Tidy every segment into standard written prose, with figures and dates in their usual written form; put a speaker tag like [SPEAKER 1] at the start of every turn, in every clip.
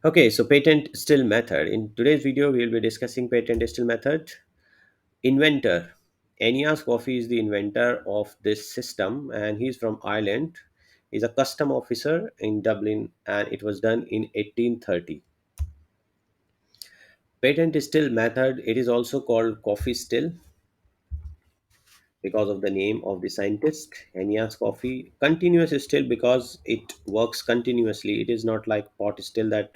[SPEAKER 1] Okay, so patent still method. In today's video, we will be discussing patent still method. Inventor. Enias Coffee is the inventor of this system and he's from Ireland. He's a custom officer in Dublin and it was done in 1830. Patent still method, it is also called coffee still because of the name of the scientist. Enias coffee continuous still because it works continuously. It is not like pot still that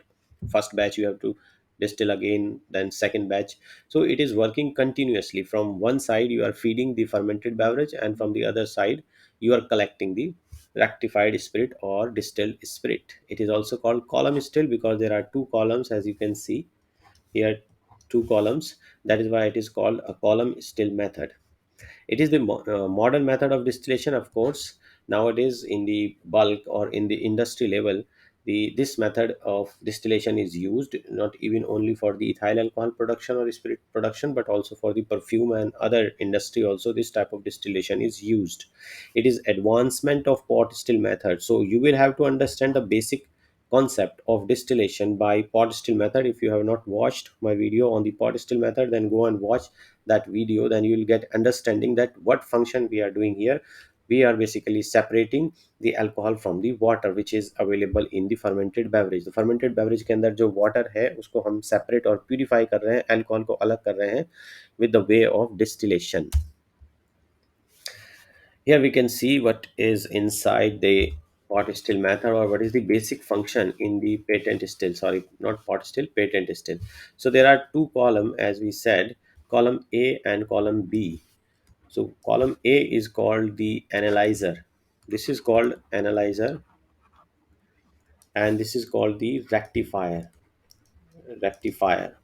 [SPEAKER 1] first batch you have to distill again, then second batch. So it is working continuously. From one side you are feeding the fermented beverage, and from the other side you are collecting the rectified spirit or distilled spirit. It is also called column still because there are two columns, as you can see here, two columns. That is why it is called a column still method. It is the modern method of distillation, of course. Nowadays, in the bulk or in the industry level, this method of distillation is used not even only for the ethyl alcohol production or spirit production, but also for the perfume and other industry. Also, this type of distillation is used. It is advancement of pot still method. So you will have to understand the basic concept of distillation by pot still method. If you have not watched my video on the pot still method, then go and watch that video. Then you will get understanding that what function we are doing here. We are basically separating the alcohol from the water which is available in the fermented beverage. The fermented beverage के अंदर जो water है उसको हम separate और purify कर रहे हैं, alcohol को अलग कर रहे हैं with the way of distillation. Here we can see what is inside the pot still method, or what is the basic function in the patent still. Sorry, not pot still, patent still. So there are two column, as we said, column A and column B. So column A is called the analyzer. This is called analyzer, and this is called the rectifier. Rectifier.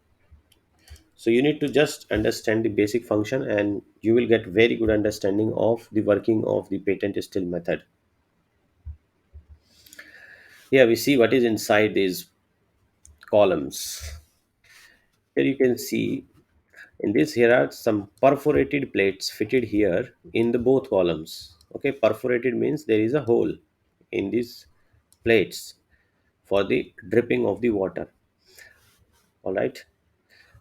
[SPEAKER 1] So you need to just understand the basic function, and you will get very good understanding of the working of the patent still method. Here we see what is inside these columns. Here you can see in this, here are some perforated plates fitted here in the both columns. Okay, perforated means there is a hole in these plates for the dripping of the water. All right,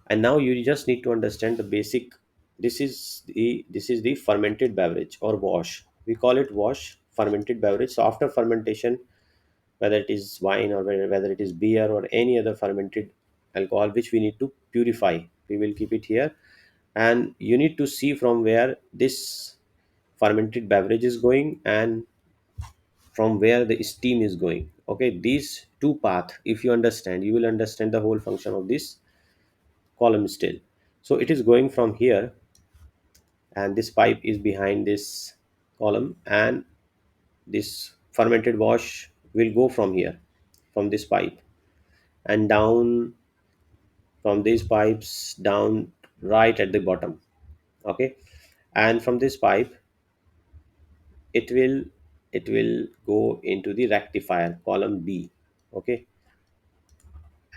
[SPEAKER 1] and now you just need to understand the basic. This is the fermented beverage or wash. We call it wash, fermented beverage. So after fermentation, whether it is wine or whether it is beer or any other fermented alcohol which we need to purify, we will keep it here. And you need to see from where this fermented beverage is going and from where the steam is going. Okay, these two path, if you understand, you will understand the whole function of this column still. So it is going from here, and this pipe is behind this column, and this fermented wash will go from here, from this pipe, and down from these pipes down right at the bottom. Okay, and from this pipe it will go into the rectifier column B. Okay,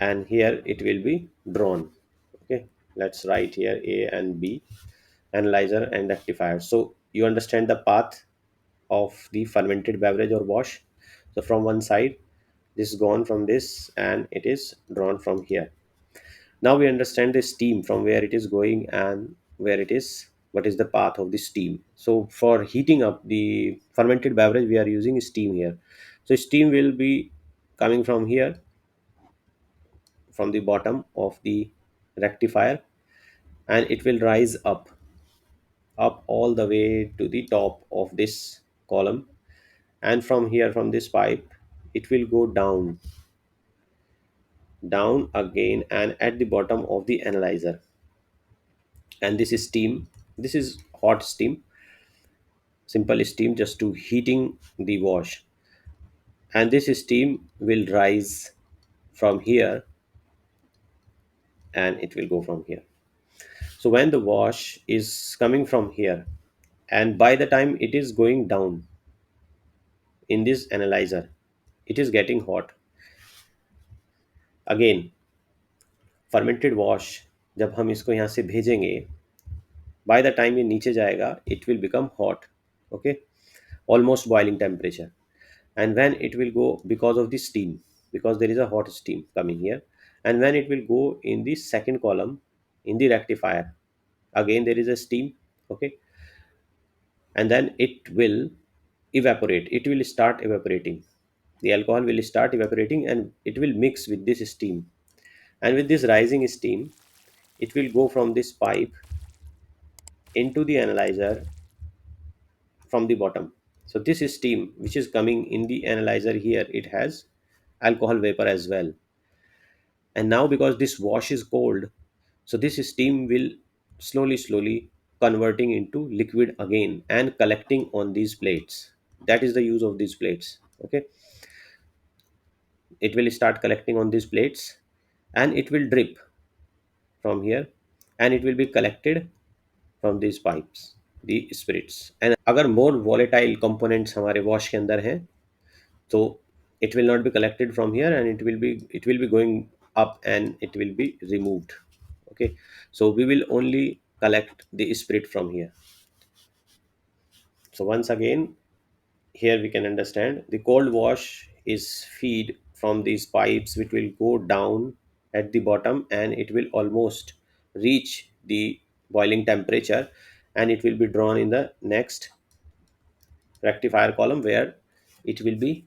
[SPEAKER 1] and here it will be drawn. Okay, let's write here A and B, analyzer and rectifier. So you understand the path of the fermented beverage or wash. So from one side this is gone from this, and it is drawn from here. Now we understand the steam, from where it is going and where it is, what is the path of the steam. So for heating up the fermented beverage we are using steam here. So steam will be coming from here, from the bottom of the rectifier, and it will rise up all the way to the top of this column, and from here, from this pipe, it will go down again and at the bottom of the analyzer. And this is steam, this is hot steam, simple steam just to heating the wash. And this steam will rise from here, and it will go from here. So when the wash is coming from here, and by the time it is going down in this analyzer, it is getting hot again. Fermented wash जब हम इसको यहाँ से भेजेंगे, by the time ये नीचे जाएगा it will become hot. Okay, almost boiling temperature. And when it will go, because of the steam, because there is a hot steam coming here. And when it will go in the second column in the rectifier, again there is a steam. Okay, and then it will evaporate, it will start evaporating, the alcohol will start evaporating and it will mix with this steam. And with this rising steam, it will go from this pipe into the analyzer from the bottom. So this steam which is coming in the analyzer here, it has alcohol vapor as well. And now because this wash is cold, so this steam will slowly converting into liquid again and collecting on these plates. That is the use of these plates. Okay, it will start collecting on these plates and it will drip from here and it will be collected from these pipes, the spirits. and अगर more volatile components हमारे wash के अंदर हैं, so it will not be collected from here and it will be going up and it will be removed. Okay, so we will only collect the spirit from here. So once again, here we can understand the cold wash is feed from these pipes which will go down at the bottom and it will almost reach the boiling temperature, and it will be drawn in the next rectifier column where it will be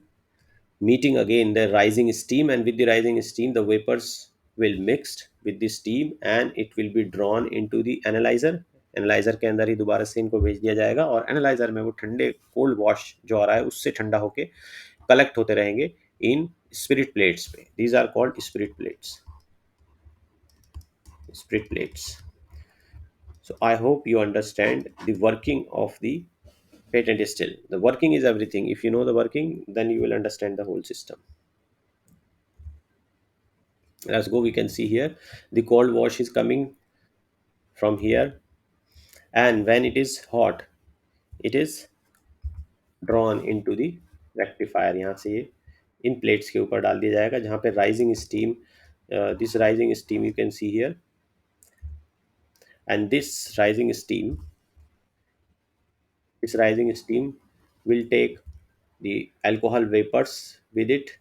[SPEAKER 1] meeting again the rising steam, and with the rising steam the vapors will mixed with the steam and it will be drawn into the analyzer. Analyser के अंदर ही दोबारा से इनको भेज दिया जाएगा और analyser में वो ठंडे कोल्ड वॉश जो आ रहा है उससे ठंडा होके कलेक्ट होते रहेंगे इन स्पिरिट प्लेट्स पे. These are called spirit plates. Spirit plates. So I hope you understand the working of the patent distill. The working is everything. If you know the working, then you will understand the whole system. Let's go. We can see here the cold wash is coming from here, and when it is hot, it is drawn into the rectifier. यहाँ से ये इन plates के ऊपर डाल दिया जाएगा जहाँ पे rising steam, this rising steam you can see here, and this rising steam will take the alcohol vapors with it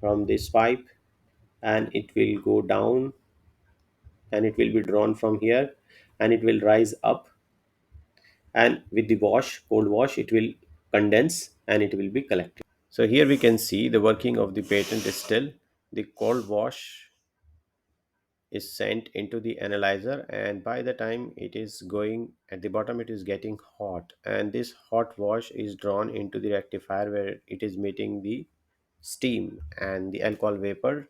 [SPEAKER 1] from this pipe and it will go down and it will be drawn from here and it will rise up, and with the wash cold wash it will condense and it will be collected. So here we can see the working of the patent distill. The cold wash is sent into the analyzer, and by the time it is going at the bottom it is getting hot, and this hot wash is drawn into the rectifier where it is meeting the steam and the alcohol vapor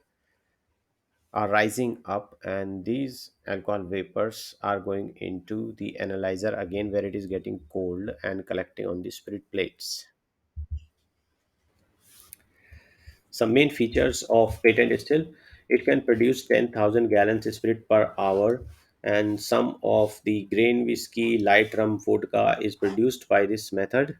[SPEAKER 1] are rising up, and these alcohol vapors are going into the analyzer again where it is getting cold and collecting on the spirit plates. Some main features of patent distill: it can produce 10,000 gallons spirit per hour, and some of the grain whiskey, light rum, vodka is produced by this method.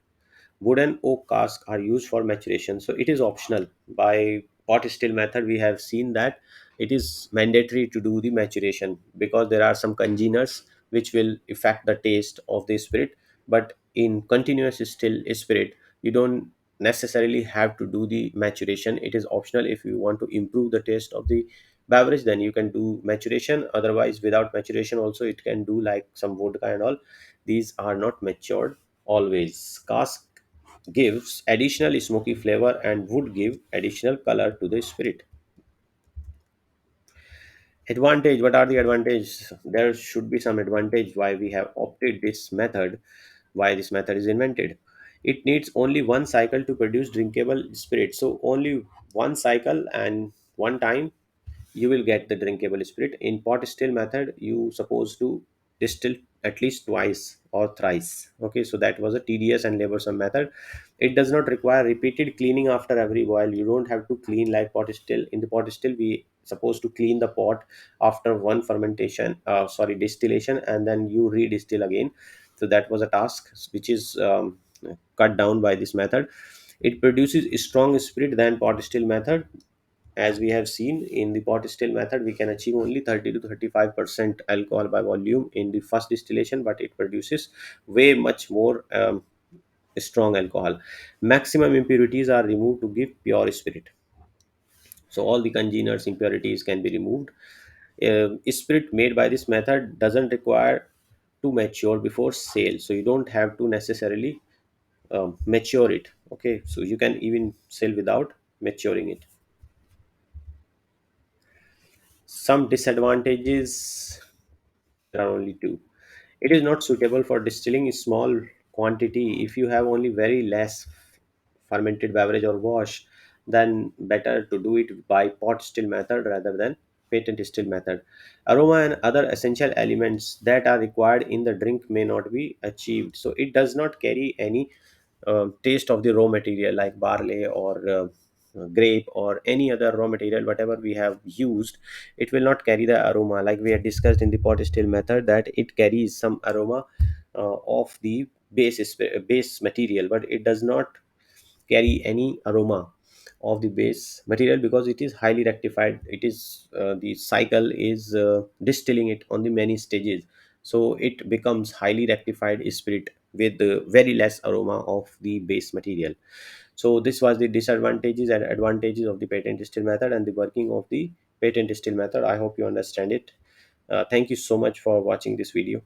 [SPEAKER 1] Wood and oak casks are used for maturation, so it is optional. By pot still method we have seen that it is mandatory to do the maturation because there are some congeners which will affect the taste of the spirit. But in continuous still spirit you don't necessarily have to do the maturation. It is optional. If you want to improve the taste of the beverage, then you can do maturation. Otherwise without maturation also it can do, like some vodka and all. These are not matured always. Cask gives additional smoky flavor and would give additional color to the spirit. Advantage: what are the advantages? There should be some advantage why we have opted this method, why this method is invented. It needs only one cycle to produce drinkable spirit, so only one cycle and one time you will get the drinkable spirit. In pot still method you supposed to distill at least twice or thrice. Okay, so that was a tedious and laborsome method. It does not require repeated cleaning after every boil. You don't have to clean like pot still. In the pot still we supposed to clean the pot after one fermentation, distillation, and then you redistill again. So that was a task which is cut down by this method. It produces a strong spirit than pot still method. As we have seen in the pot still method we can achieve only 30 to 35% alcohol by volume in the first distillation, but it produces way much more strong alcohol. Maximum impurities are removed to give pure spirit. So all the congeners impurities can be removed. Spirit made by this method doesn't require to mature before sale, so you don't have to necessarily mature it. Okay, so you can even sell without maturing it. Some disadvantages, there are only two. It is not suitable for distilling small quantity. If you have only very less fermented beverage or wash, then better to do it by pot still method rather than patent still method. Aroma and other essential elements that are required in the drink may not be achieved. So it does not carry any taste of the raw material like barley or grape or any other raw material whatever we have used. It will not carry the aroma like we had discussed in the pot still method, that it carries some aroma of the base material, but it does not carry any aroma of the base material because it is highly rectified. It is the cycle is distilling it on the many stages, so it becomes highly rectified spirit with very less aroma of the base material. So this was the disadvantages and advantages of the patent still method and the working of the patent still method. I hope you understand it. Thank you so much for watching this video.